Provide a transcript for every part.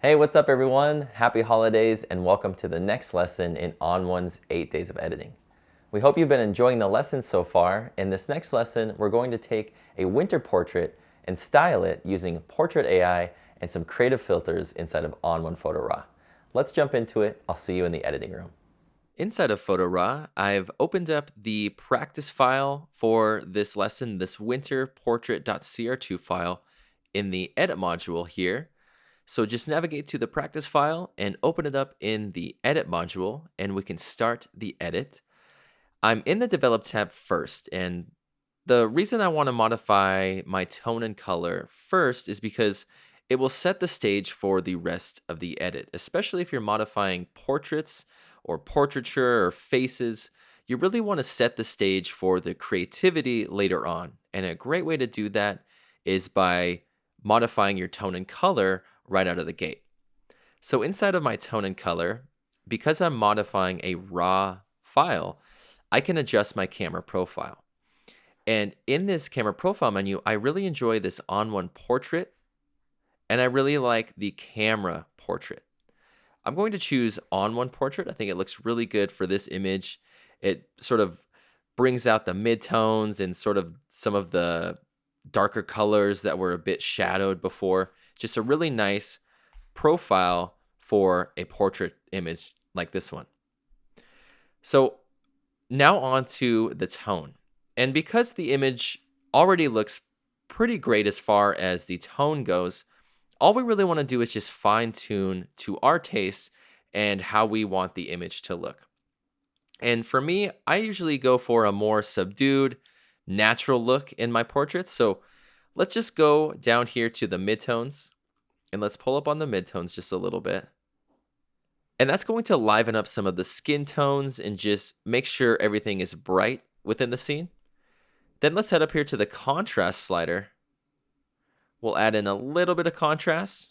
Hey, what's up everyone? Happy holidays and welcome to the next lesson in ON1's 8 Days of Editing. We hope you've been enjoying the lesson so far. In this next lesson, we're going to take a winter portrait and style it using Portrait AI and some creative filters inside of ON1 Photo RAW. Let's jump into it. I'll see you in the editing room. Inside of Photo RAW, I've opened up the practice file for this lesson, this winter portrait.cr2 file in the edit module here. So just navigate to the practice file and open it up in the edit module and we can start the edit. I'm in the develop tab first, and the reason I want to modify my tone and color first is because it will set the stage for the rest of the edit, especially if you're modifying portraits or portraiture or faces. You really want to set the stage for the creativity later on. And a great way to do that is by modifying your tone and color right out of the gate. So inside of my tone and color, because I'm modifying a raw file, I can adjust my camera profile. And in this camera profile menu, I really enjoy this ON1 portrait, and I really like the camera portrait. I'm going to choose ON1 portrait. I think it looks really good for this image. It sort of brings out the midtones and sort of some of the darker colors that were a bit shadowed before. Just a really nice profile for a portrait image like this one. So now on to the tone. And because the image already looks pretty great as far as the tone goes, all we really want to do is just fine tune to our taste and how we want the image to look. And for me, I usually go for a more subdued, natural look in my portraits. So let's just go down here to the midtones and let's pull up on the midtones just a little bit. And that's going to liven up some of the skin tones and just make sure everything is bright within the scene. Then let's head up here to the contrast slider. We'll add in a little bit of contrast.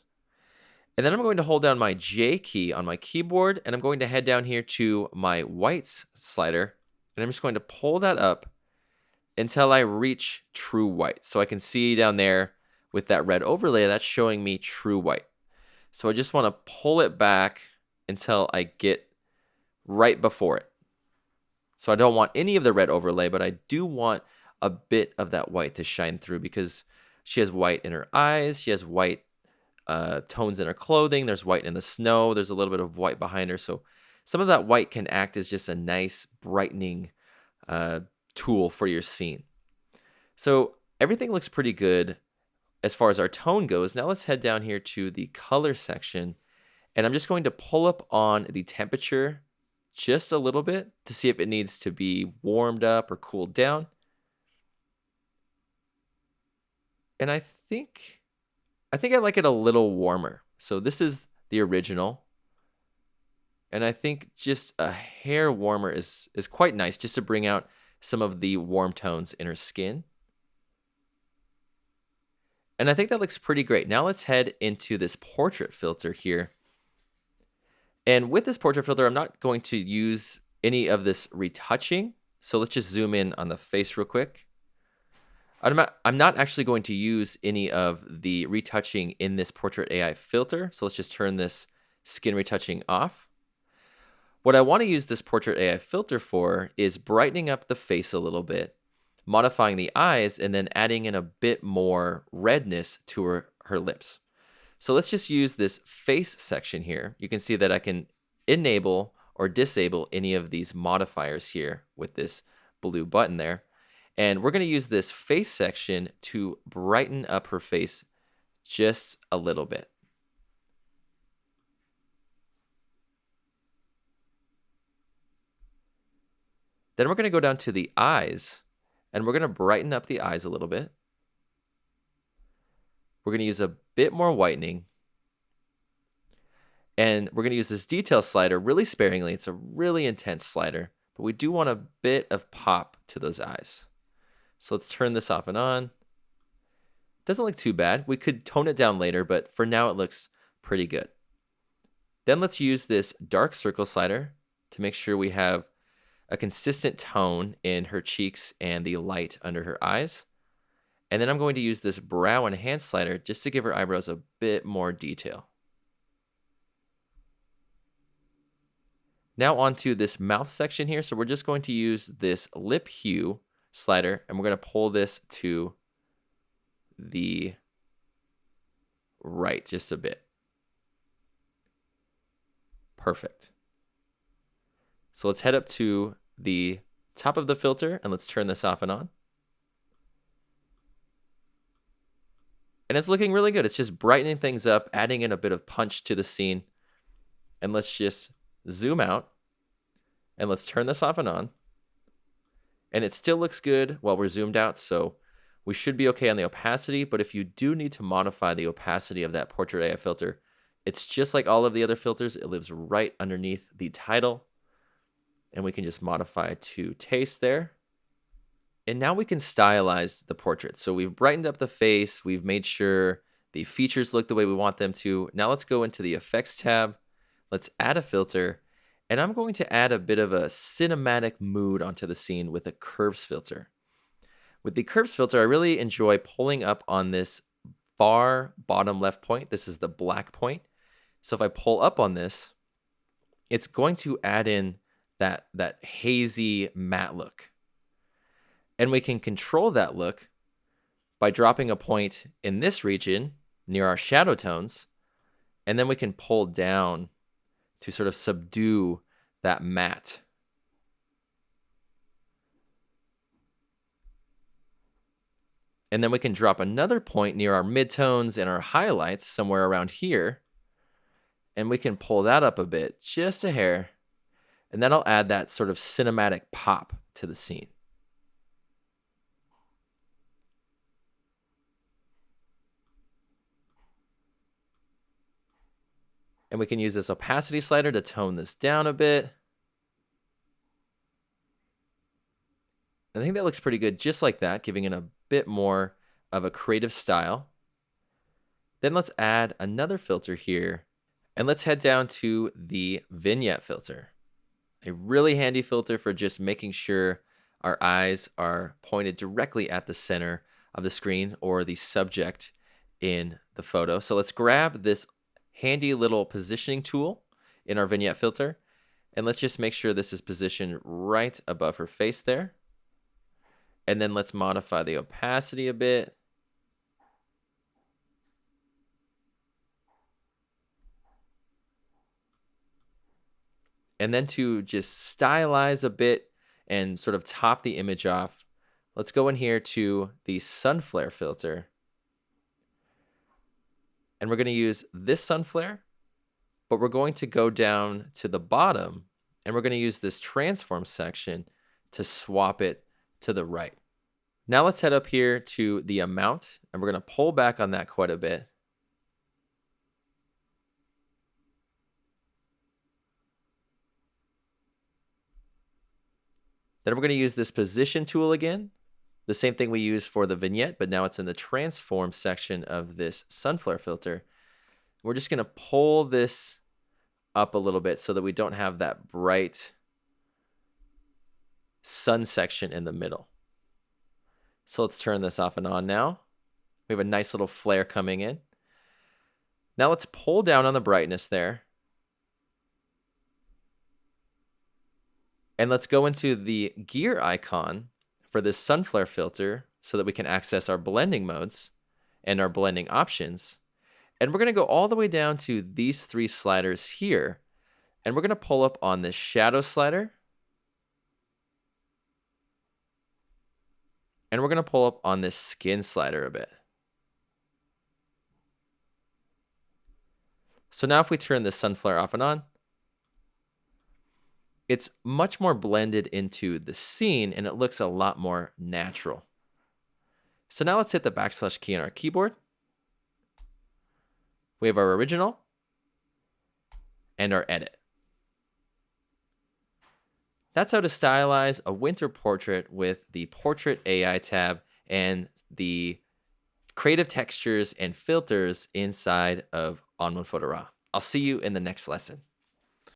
And then I'm going to hold down my J key on my keyboard, and I'm going to head down here to my whites slider, and I'm just going to pull that up until I reach true white. So I can see down there with that red overlay, that's showing me true white. So I just want to pull it back until I get right before it. So I don't want any of the red overlay, but I do want a bit of that white to shine through because she has white in her eyes, she has white tones in her clothing, there's white in the snow, there's a little bit of white behind her. So some of that white can act as just a nice brightening tool for your scene. So everything looks pretty good as far as our tone goes. Now let's head down here to the color section, and I'm just going to pull up on the temperature just a little bit to see if it needs to be warmed up or cooled down. And I think I like it a little warmer. So this is the original. And I think just a hair warmer is quite nice just to bring out some of the warm tones in her skin. And I think that looks pretty great. Now let's head into this portrait filter here. And with this portrait filter, I'm not going to use any of this retouching. So let's just zoom in on the face real quick. I'm not actually going to use any of the retouching in this Portrait AI filter. So let's just turn this skin retouching off. What I want to use this Portrait AI filter for is brightening up the face a little bit, modifying the eyes, and then adding in a bit more redness to her lips. So let's just use this face section here. You can see that I can enable or disable any of these modifiers here with this blue button there. And we're going to use this face section to brighten up her face just a little bit. Then we're going to go down to the eyes, and we're going to brighten up the eyes a little bit. We're going to use a bit more whitening. And we're going to use this detail slider really sparingly. It's a really intense slider, but we do want a bit of pop to those eyes. So let's turn this off and on. Doesn't look too bad. We could tone it down later, but for now it looks pretty good. Then let's use this dark circle slider to make sure we have a consistent tone in her cheeks and the light under her eyes. And then I'm going to use this brow and hand slider just to give her eyebrows a bit more detail. Now onto this mouth section here. So we're just going to use this lip hue slider, and we're going to pull this to the right just a bit. Perfect. So let's head up to the top of the filter and let's turn this off and on. And it's looking really good. It's just brightening things up, adding in a bit of punch to the scene. And let's just zoom out and let's turn this off and on. And it still looks good while we're zoomed out, so we should be okay on the opacity. But if you do need to modify the opacity of that portrait AI filter, it's just like all of the other filters. It lives right underneath the title. And we can just modify to taste there. And now we can stylize the portrait. So we've brightened up the face. We've made sure the features look the way we want them to. Now let's go into the effects tab. Let's add a filter. And I'm going to add a bit of a cinematic mood onto the scene with a curves filter. With the curves filter, I really enjoy pulling up on this far bottom left point. This is the black point. So if I pull up on this, it's going to add in that hazy matte look. And we can control that look by dropping a point in this region near our shadow tones. And then we can pull down to sort of subdue that matte. And then we can drop another point near our midtones and our highlights somewhere around here. And we can pull that up a bit, just a hair. And that'll add that sort of cinematic pop to the scene. And we can use this opacity slider to tone this down a bit. I think that looks pretty good just like that, giving it a bit more of a creative style. Then let's add another filter here. And let's head down to the vignette filter. A really handy filter for just making sure our eyes are pointed directly at the center of the screen or the subject in the photo. So let's grab this handy little positioning tool in our vignette filter. And let's just make sure this is positioned right above her face there. And then let's modify the opacity a bit. And then to just stylize a bit and sort of top the image off, let's go in here to the sun flare filter. And we're going to use this sun flare, but we're going to go down to the bottom and we're going to use this transform section to swap it to the right. Now let's head up here to the amount and we're going to pull back on that quite a bit. Then we're going to use this position tool again. The same thing we use for the vignette, but now it's in the transform section of this sun flare filter. We're just going to pull this up a little bit so that we don't have that bright sun section in the middle. So let's turn this off and on now. We have a nice little flare coming in. Now let's pull down on the brightness there. And let's go into the gear icon for this sun flare filter so that we can access our blending modes and our blending options. And we're going to go all the way down to these three sliders here. And we're going to pull up on this shadow slider. And we're going to pull up on this skin slider a bit. So now if we turn this sun flare off and on, it's much more blended into the scene and it looks a lot more natural. So now let's hit the backslash key on our keyboard. We have our original and our edit. That's how to stylize a winter portrait with the Portrait AI tab and the creative textures and filters inside of ON1 Photo RAW. I'll see you in the next lesson.